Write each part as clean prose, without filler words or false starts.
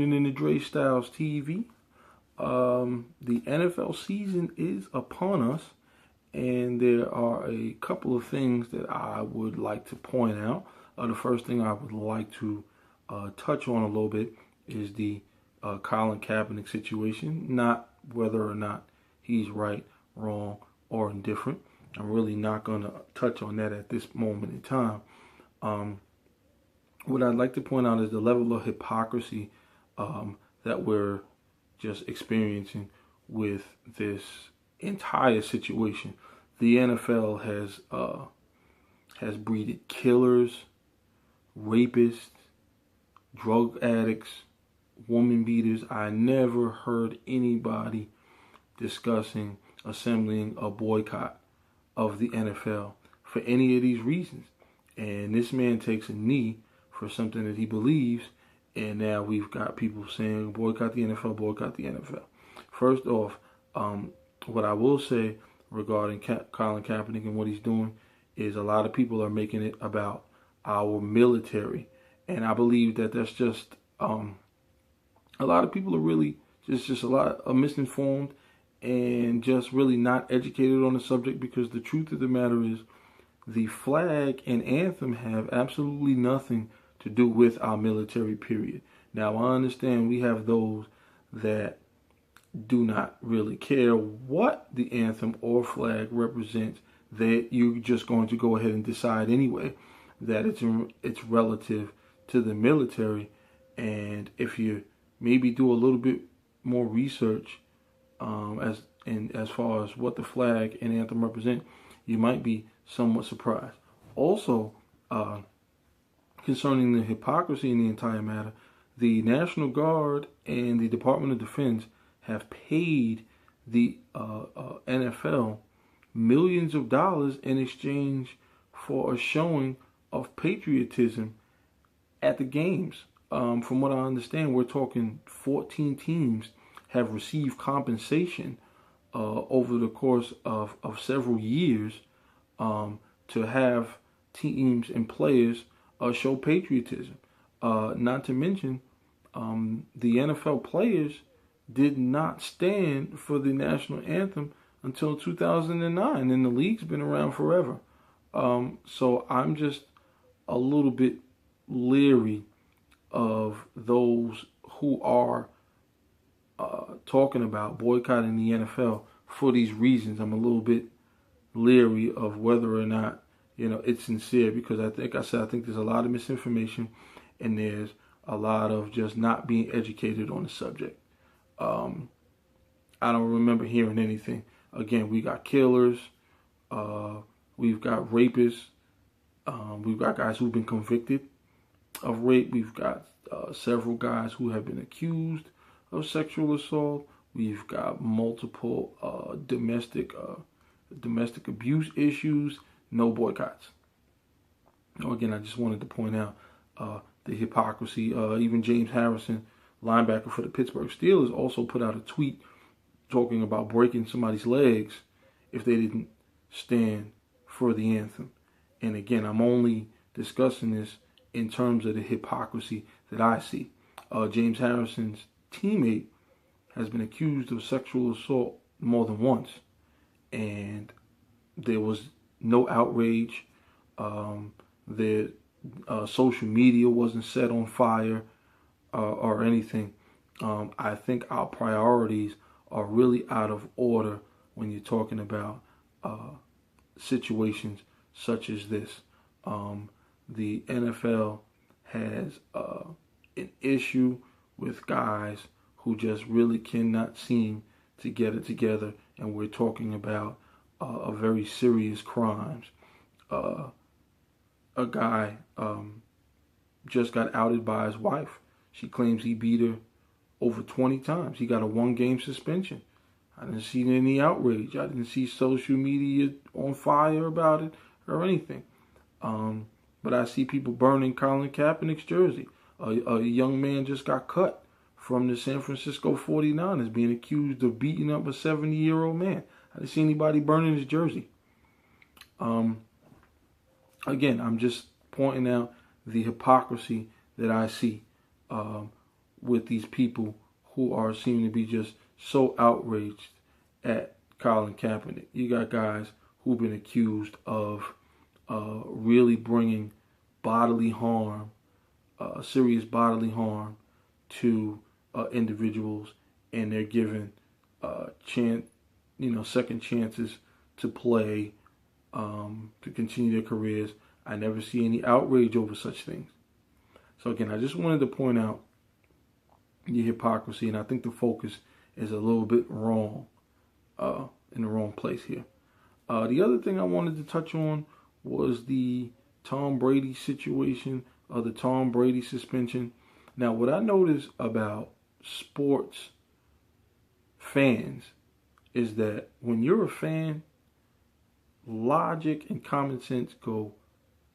In the Dre Styles TV. The NFL season is upon us, and there are a couple of things that I would like to point out. The first thing I would like to touch on a little bit is the Colin Kaepernick situation, not whether or not he's right, wrong, or indifferent. I'm really not going to touch on that at this moment in time. What I'd like to point out is the level of hypocrisy that we're just experiencing with this entire situation. The NFL has breeded killers, rapists, drug addicts, woman beaters. I never heard anybody discussing assembling a boycott of the NFL for any of these reasons. And this man takes a knee for something that he believes, and now we've got people saying boycott the NFL, boycott the NFL. First off, what I will say regarding Colin Kaepernick and what he's doing is a lot of people are making it about our military, and I believe that that's just a lot of people are really just a lot of misinformed and just really not educated on the subject, because the truth of the matter is the flag and anthem have absolutely nothing to do with our military, period. Now, I understand we have those that do not really care what the anthem or flag represents, that you're just going to go ahead and decide anyway that it's relative to the military. And if you maybe do a little bit more research as far as what the flag and anthem represent, you might be somewhat surprised. Also, concerning the hypocrisy in the entire matter, the National Guard and the Department of Defense have paid the NFL millions of dollars in exchange for a showing of patriotism at the games. From what I understand, we're talking 14 teams have received compensation over the course of several years to have teams and players show patriotism. Not to mention, the NFL players did not stand for the national anthem until 2009, and the league's been around forever. So I'm just a little bit leery of those who are talking about boycotting the NFL for these reasons. I'm a little bit leery of whether or not it's sincere, because I think there's a lot of misinformation, and there's a lot of just not being educated on the subject. I don't remember hearing anything. Again, we got killers, we've got rapists, we've got guys who've been convicted of rape, we've got several guys who have been accused of sexual assault, we've got multiple domestic abuse issues. No boycotts. Again, I just wanted to point out the hypocrisy. Even James Harrison, linebacker for the Pittsburgh Steelers, also put out a tweet talking about breaking somebody's legs if they didn't stand for the anthem. And again, I'm only discussing this in terms of the hypocrisy that I see. James Harrison's teammate has been accused of sexual assault more than once, and there was no outrage. The social media wasn't set on fire or anything. I think our priorities are really out of order when you're talking about situations such as this. The NFL has an issue with guys who just really cannot seem to get it together, and we're talking about a very serious crimes. A guy just got outed by his wife. She claims he beat her over 20 times. He got a 1-game suspension. I didn't see any outrage. I didn't see social media on fire about it or anything. But I see people burning Colin Kaepernick's jersey. A young man just got cut from the San Francisco 49ers, being accused of beating up a 70-year-old man. I didn't see anybody burning his jersey. Again, I'm just pointing out the hypocrisy that I see. with these people who are seem to be just so outraged at Colin Kaepernick. You got guys who've been accused of really bringing bodily harm, serious bodily harm to individuals, and they're given second chances to play, to continue their careers. I never see any outrage over such things. So again, I just wanted to point out the hypocrisy, and I think the focus is a little bit wrong, in the wrong place here. The other thing I wanted to touch on was the Tom Brady situation, the Tom Brady suspension. Now, what I notice about sports fans is that when you're a fan, logic and common sense go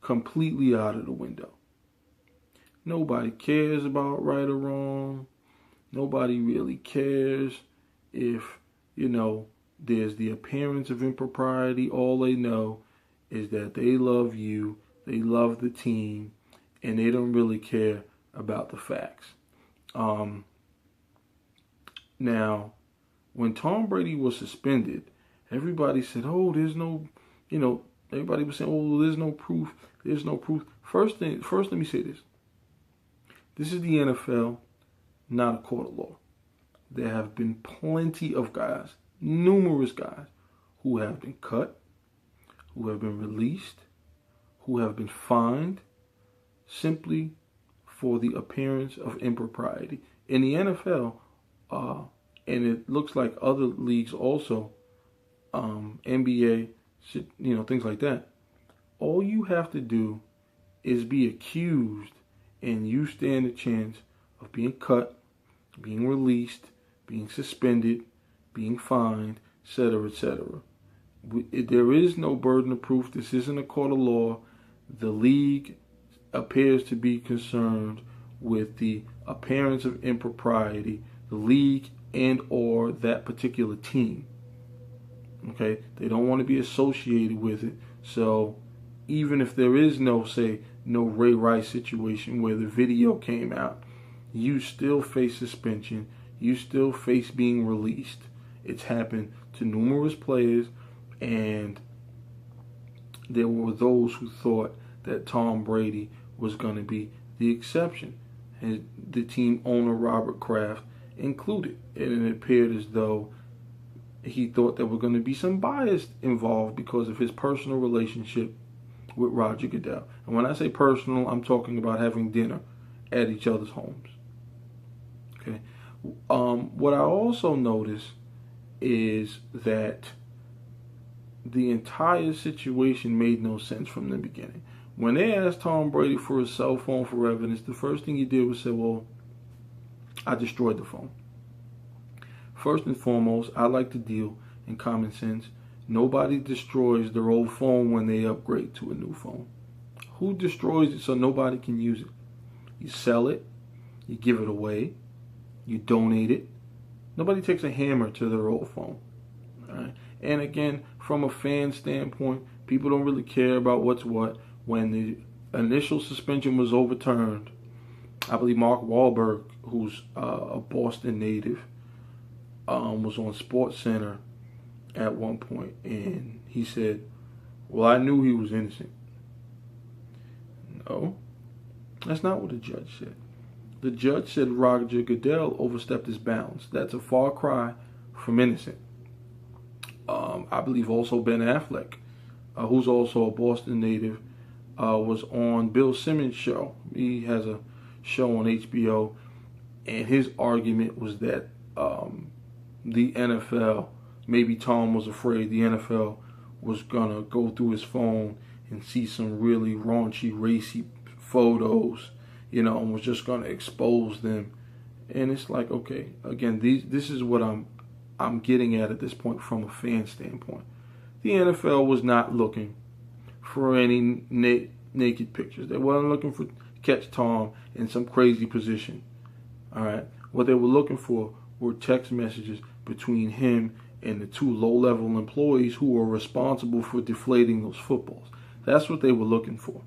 completely out of the window. Nobody cares about right or wrong. Nobody really cares if, there's the appearance of impropriety. All they know is that they love you, they love the team, and they don't really care about the facts. Now, when Tom Brady was suspended, everybody said, oh, there's no, everybody was saying, oh, there's no proof. There's no proof. First, let me say this. This is the NFL, not a court of law. There have been plenty of guys, numerous guys, who have been cut, who have been released, who have been fined simply for the appearance of impropriety. In the NFL, and it looks like other leagues also, NBA, things like that, all you have to do is be accused and you stand a chance of being cut, being released, being suspended, being fined, etc., etc. There is no burden of proof. This isn't a court of law. The league appears to be concerned with the appearance of impropriety, the league and or that particular team. Okay? They don't want to be associated with it. So even if there is no Ray Rice situation where the video came out, you still face suspension. You still face being released. It's happened to numerous players, and there were those who thought that Tom Brady was going to be the exception, and the team owner Robert Kraft included. And it appeared as though he thought there were going to be some bias involved because of his personal relationship with Roger Goodell. And when I say personal, I'm talking about having dinner at each other's homes. Okay. What I also noticed is that the entire situation made no sense from the beginning. When they asked Tom Brady for his cell phone for evidence, the first thing he did was say, well, I destroyed the phone. First and foremost, I like to deal in common sense. Nobody destroys their old phone when they upgrade to a new phone. Who destroys it so nobody can use it? You sell it, you give it away, you donate it. Nobody takes a hammer to their old phone. All right? And again, from a fan standpoint, people don't really care about what's what. When the initial suspension was overturned, I believe Mark Wahlberg, who's a Boston native, was on SportsCenter at one point, and he said, well, I knew he was innocent. No, that's not what the judge said. The judge said Roger Goodell overstepped his bounds. That's a far cry from innocent. I believe also Ben Affleck, who's also a Boston native, was on Bill Simmons' show. He has a show on HBO, and his argument was that the NFL, maybe Tom was afraid the NFL was going to go through his phone and see some really raunchy, racy photos, and was just going to expose them. And it's like, okay, again, this is what I'm getting at this point from a fan standpoint. The NFL was not looking for any naked pictures. They weren't looking for catch Tom in some crazy position. All right, what they were looking for were text messages between him and the two low-level employees who were responsible for deflating those footballs. That's what they were looking for.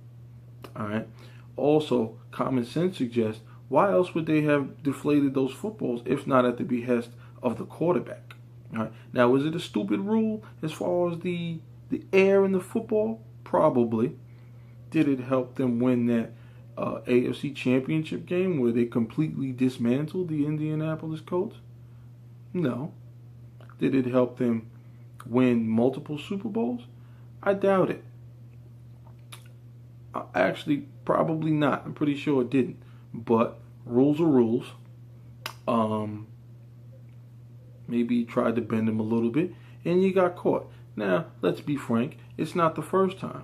All right. Also, common sense suggests Why else would they have deflated those footballs if not at the behest of the quarterback? All right. Now, is it a stupid rule as far as the air in the football? Probably. Did it help them win that AFC Championship game where they completely dismantled the Indianapolis Colts? No. Did it help them win multiple Super Bowls? I doubt it. Actually, probably not. I'm pretty sure it didn't. But rules are rules. Maybe you tried to bend them a little bit, and you got caught. Now, let's be frank. It's not the first time.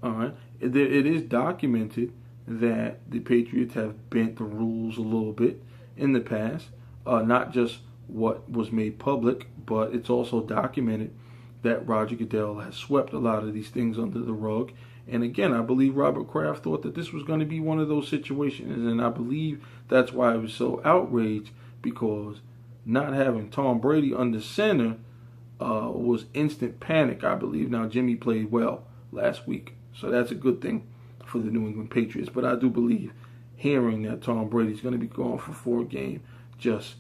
All right. It is documented that the Patriots have bent the rules a little bit in the past. Not just what was made public, but it's also documented that Roger Goodell has swept a lot of these things under the rug. And again, I believe Robert Kraft thought that this was going to be one of those situations. And I believe that's why I was so outraged, because not having Tom Brady under center was instant panic, I believe. Now, Jimmy played well last week, so that's a good thing for the New England Patriots. But I do believe hearing that Tom Brady's going to be gone for 4 games, just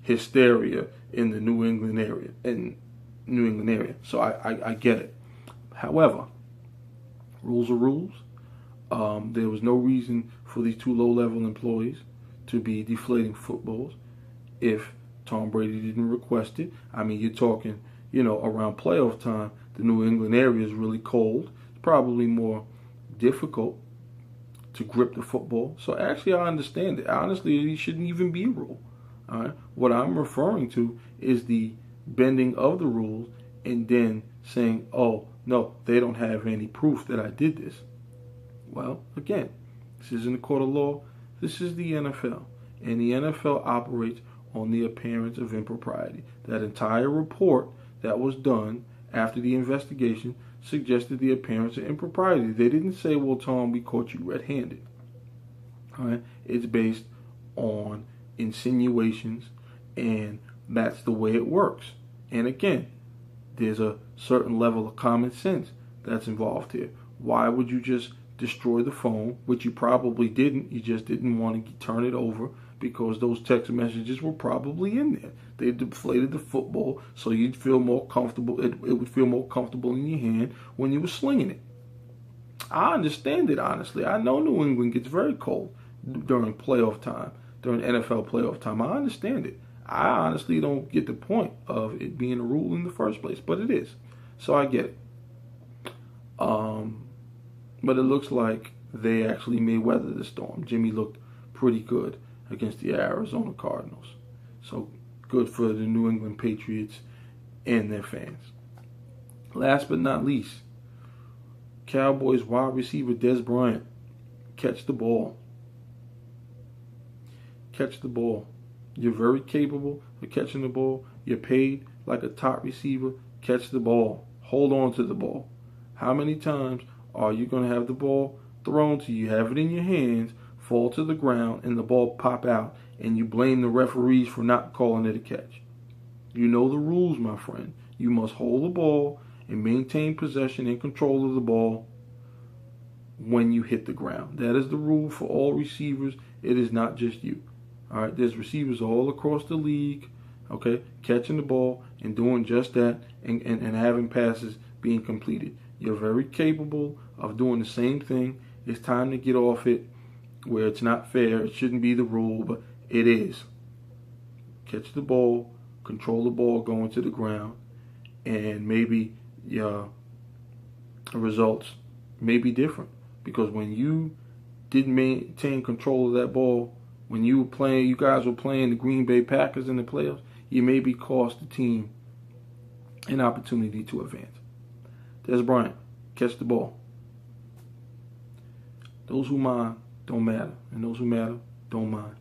hysteria in the New England area. So I get it. However, rules are rules. There was no reason for these 2 low-level employees to be deflating footballs if Tom Brady didn't request it. I mean, you're talking, around playoff time, the New England area is really cold. It's probably more difficult to grip the football. So actually, I understand it. Honestly, it shouldn't even be a rule. All right? What I'm referring to is the bending of the rules and then saying, oh, no, they don't have any proof that I did this. Well, again, this isn't a court of law. This is the NFL. And the NFL operates on the appearance of impropriety. That entire report that was done after the investigation suggested the appearance of impropriety. They didn't say, well, Tom, we caught you red-handed. All right? It's based on insinuations, and that's the way it works. And again, there's a certain level of common sense that's involved here. Why would you just destroy the phone, which you probably didn't? You just didn't want to turn it over because those text messages were probably in there. They deflated the football so you'd feel more comfortable. It would feel more comfortable in your hand when you were slinging it. I understand it, honestly. I know New England gets very cold during playoff time, during NFL playoff time. I understand it. I honestly don't get the point of it being a rule in the first place, but it is. So I get it. But it looks like they actually may weather the storm. Jimmy looked pretty good against the Arizona Cardinals. So good for the New England Patriots and their fans. Last but not least, Cowboys wide receiver Dez Bryant. Catch the ball. Catch the ball. You're very capable of catching the ball. You're paid like a top receiver. Catch the ball. Hold on to the ball. How many times are you going to have the ball thrown to you, have it in your hands, fall to the ground, and the ball pop out, and you blame the referees for not calling it a catch? You know the rules, my friend. You must hold the ball and maintain possession and control of the ball when you hit the ground. That is the rule for all receivers. It is not just you. All right, there's receivers all across the league, okay, catching the ball and doing just that and having passes being completed. You're very capable of doing the same thing. It's time to get off it where it's not fair. It shouldn't be the rule, but it is. Catch the ball, control the ball going to the ground, and maybe your results may be different. Because when you didn't maintain control of that ball, when you guys were playing the Green Bay Packers in the playoffs, you maybe cost the team an opportunity to advance. Dez Bryant, catch the ball. Those who mind don't matter, and those who matter don't mind.